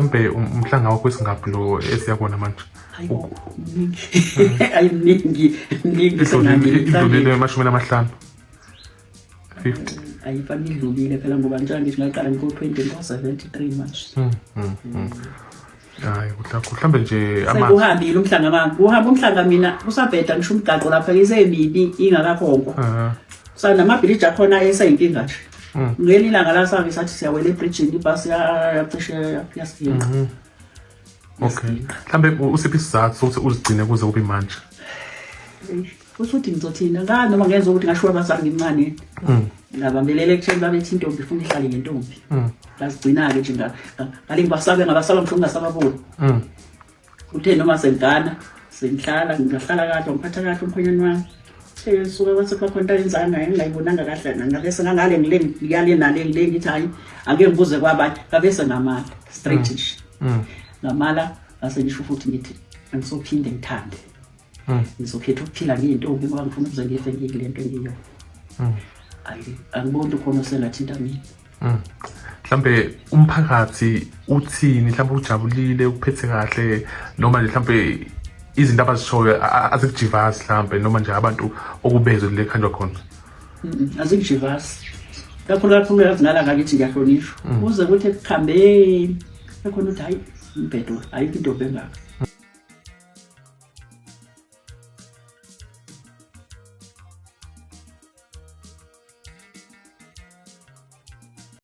Mbe umhlanga wakho esingaphi lo esiyakona manje? Ayiningi idlulile 50. Ayifani idlulile phela ngoba njalo ngithi ngaqala ngo-2073 manje. Hayi mhlambe nje sekuhambile umhlanga manje uhamba umhlanga mina usabheda ngisho umgaqo lapha ngisemibi ingakakhonkwa sanamabhiliji akhona esayinkinga nje ngelinye ilanga la sabe sathi siyawela ebridgini ibhasi yacishe yasifinca. Okay mhlambe usiphi isizathu sokuthi uzigcine kuze ube manje? Usuthi ngizothina ngani noma ngenza ukuthi ngashiwa abazali ngimncane ngabambelele ekutheni babethi intombi ifuna ihlale ngentombi ngazigcina-ke nje ngale ngibasabe ngabasaba ngisho ngingasababoni uthe noma sengana sengihlala ngahlala kahle ngiphatha kahle umkhwenyana wami suka kwathi khona into ayenzanga engingayibonanga kahle ngabese ngangale ngiyale nale ngithi hayi ake ngibuze kwabanye ngabese ngamala straight nje ngamala asengisho futhi ngithi angisophinde ngithande ngizokhetha ukuphila ngiyintombi ngoba ngifuna ukuze ngife ngikule nto engiyo. Angiboni khona osengathinta mina. Mhlambe umphakathi uthini mhlambe ujabulile uphethe kahle noma nje mhlambe izinto abazishoyo azikujivazi mhlambe noma nje abantu okubezwe le khanjwa khona? Azikujivazi kakhulu ngala ngakithi ngiyahlonishwa uze ukuthi ekukhambeni ekhona ukuthi hayi impetho ayikho into engaka.